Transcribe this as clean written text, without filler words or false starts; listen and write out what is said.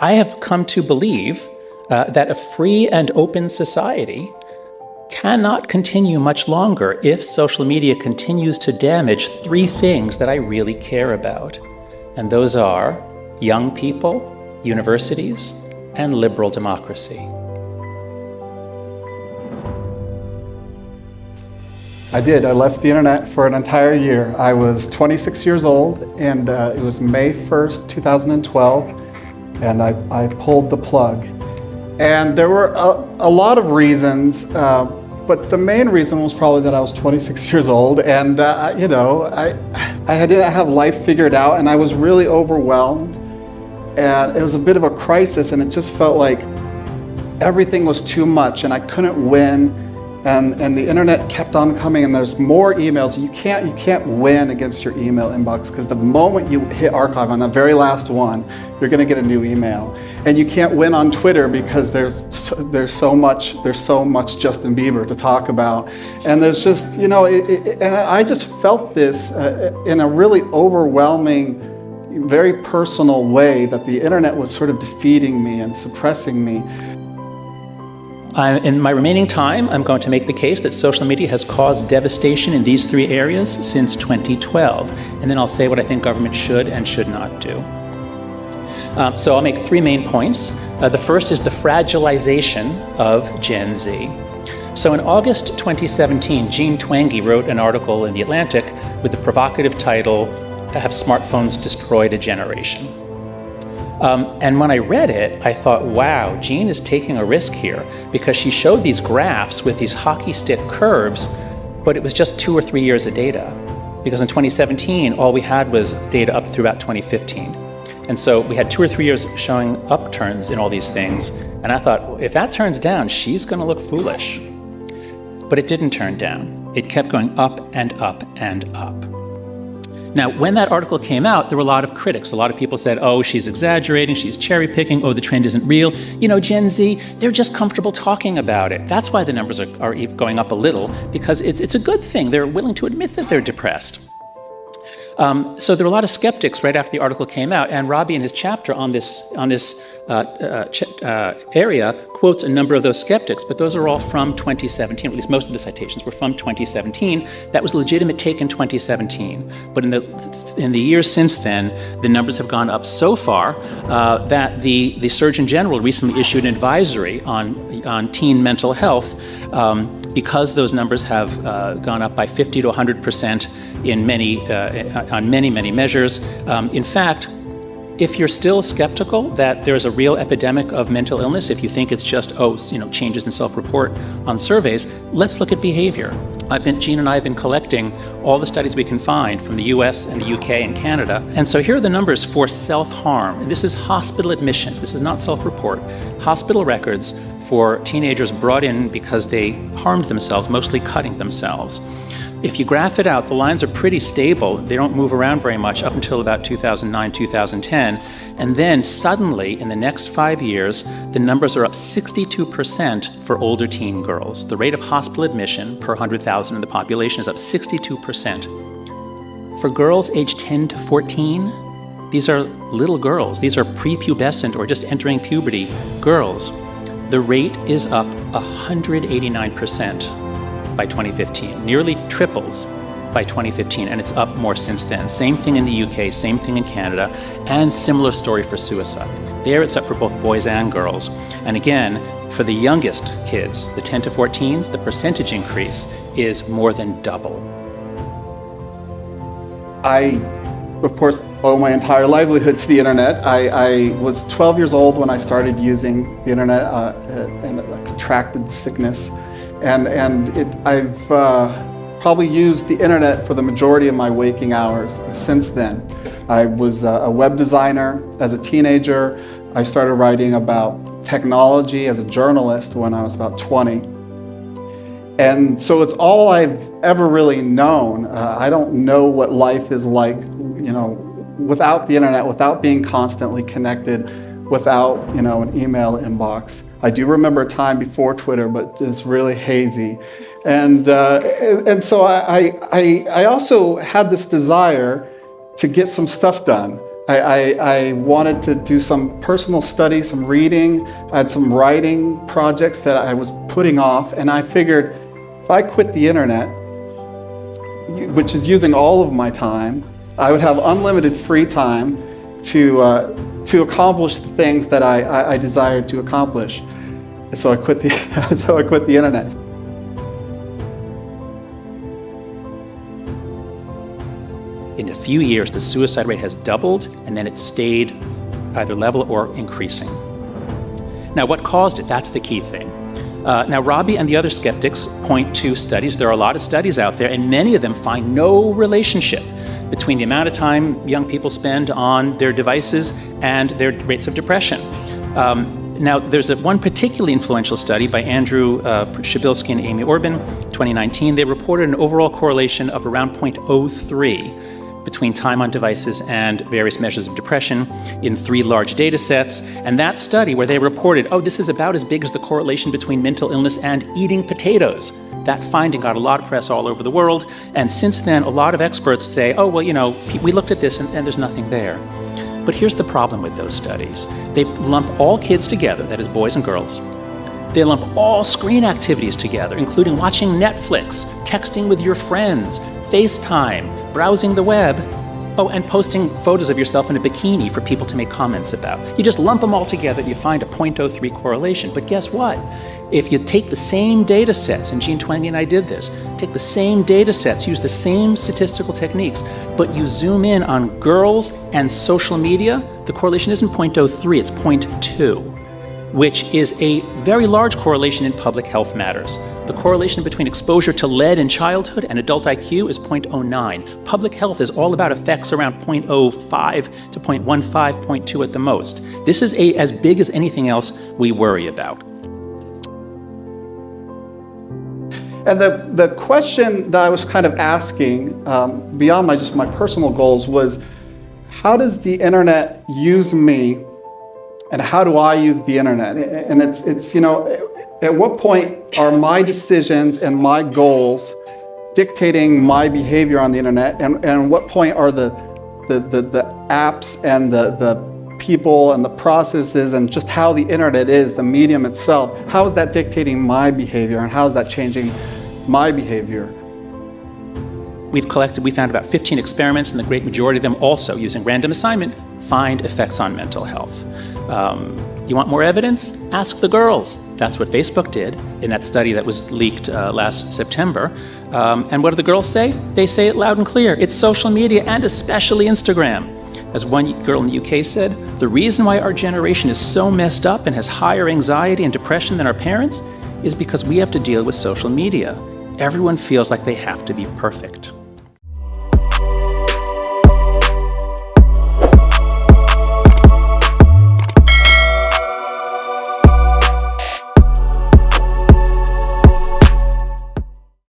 I have come to believe that a free and open society cannot continue much longer if social media continues to damage three things that I really care about. And those are young people, universities, and liberal democracy. I did. I left the internet for an entire year. I was 26 years old, and it was May 1st, 2012, and I pulled the plug. And there were a lot of reasons, but the main reason was probably that I was 26 years old, and I didn't have life figured out, and I was really overwhelmed, and it was a bit of a crisis, and it just felt like everything was too much, and I couldn't win. And the internet kept on coming, and there's more emails. You can't win against your email inbox, because the moment you hit archive on the very last one, you're going to get a new email. And you can't win on Twitter because there's so much Justin Bieber to talk about. And there's just, and I just felt this in a really overwhelming, very personal way, that the internet was sort of defeating me and suppressing me. In my remaining time, I'm going to make the case that social media has caused devastation in these three areas since 2012. And then I'll say what I think government should and should not do. So I'll make three main points. The first is the fragilization of Gen Z. So in August 2017, Jean Twenge wrote an article in The Atlantic with the provocative title, "Have Smartphones Destroyed a Generation?" And when I read it, I thought, wow, Jean is taking a risk here, because she showed these graphs with these hockey stick curves, but it was just 2 or 3 years of data. Because in 2017, all we had was data up through about 2015. And so we had 2 or 3 years showing upturns in all these things. And I thought, if that turns down, she's going to look foolish. But it didn't turn down. It kept going up and up and up. Now, when that article came out, there were a lot of critics. A lot of people said, oh, she's exaggerating, she's cherry picking, oh, the trend isn't real. Gen Z, they're just comfortable talking about it. That's why the numbers are going up a little, because it's a good thing. They're willing to admit that they're depressed. So there were a lot of skeptics right after the article came out, and Robbie in his chapter on this area quotes a number of those skeptics, but those are all from 2017, at least most of the citations were from 2017. That was a legitimate take in 2017. But in the years since then, the numbers have gone up so far that the Surgeon General recently issued an advisory on teen mental health, because those numbers have gone up by 50 to 100% on many measures. In fact, if you're still skeptical that there's a real epidemic of mental illness, if you think it's just, changes in self-report on surveys, let's look at behavior. Jean and I have been collecting all the studies we can find from the US and the UK and Canada. And so here are the numbers for self-harm. And this is hospital admissions. This is not self-report. Hospital records for teenagers brought in because they harmed themselves, mostly cutting themselves. If you graph it out, the lines are pretty stable. They don't move around very much up until about 2009, 2010. And then suddenly, in the next 5 years, the numbers are up 62% for older teen girls. The rate of hospital admission per 100,000 in the population is up 62%. For girls aged 10 to 14, these are little girls. These are prepubescent or just entering puberty girls. The rate is up 189%. By 2015, nearly triples by 2015, and it's up more since then. Same thing in the UK, same thing in Canada, and similar story for suicide. There it's up for both boys and girls. And again, for the youngest kids, the 10 to 14s, the percentage increase is more than double. I, of course, owe my entire livelihood to the internet. I was 12 years old when I started using the internet and I contracted the sickness. And I've probably used the internet for the majority of my waking hours since then. I was a web designer as a teenager. I started writing about technology as a journalist when I was about 20. And so it's all I've ever really known. I don't know what life is like, without the internet, without being constantly connected, without, an email inbox. I do remember a time before Twitter, but it's really hazy. And so I also had this desire to get some stuff done. I wanted to do some personal study, some reading. I had some writing projects that I was putting off, and I figured if I quit the internet, which is using all of my time, I would have unlimited free time to accomplish the things that I desired to accomplish. And so I quit the internet. In a few years, the suicide rate has doubled, and then it stayed either level or increasing. Now, what caused it? That's the key thing. Now, Robbie and the other skeptics point to studies. There are a lot of studies out there, and many of them find no relationship between the amount of time young people spend on their devices and their rates of depression. Now, there's one particularly influential study by Andrew Shabilsky and Amy Orban, 2019. They reported an overall correlation of around 0.03 between time on devices and various measures of depression in 3 large data sets. And that study, where they reported, oh, this is about as big as the correlation between mental illness and eating potatoes. That finding got a lot of press all over the world. And since then, a lot of experts say, oh, well, we looked at this and there's nothing there. But here's the problem with those studies. They lump all kids together, that is boys and girls. They lump all screen activities together, including watching Netflix, texting with your friends, FaceTime, browsing the web, and posting photos of yourself in a bikini for people to make comments about. You just lump them all together, you find a 0.03 correlation. But guess what? If you take the same data sets, and Gene Twenge and I did this, take the same data sets, use the same statistical techniques, but you zoom in on girls and social media, the correlation isn't 0.03, it's 0.2. Which is a very large correlation in public health matters. The correlation between exposure to lead in childhood and adult IQ is 0.09. Public health is all about effects around 0.05 to 0.15, 0.2 at the most. This is as big as anything else we worry about. And the question that I was kind of asking, beyond my personal goals, was how does the internet use me? And how do I use the internet? And it's at what point are my decisions and my goals dictating my behavior on the internet? And at what point are the apps and the people and the processes and just how the internet is, the medium itself, how is that dictating my behavior and how is that changing my behavior? We found about 15 experiments, and the great majority of them also, using random assignment, find effects on mental health. You want more evidence? Ask the girls. That's what Facebook did in that study that was leaked last September. And what do the girls say? They say it loud and clear. It's social media, and especially Instagram. As one girl in the UK said, the reason why our generation is so messed up and has higher anxiety and depression than our parents is because we have to deal with social media. Everyone feels like they have to be perfect.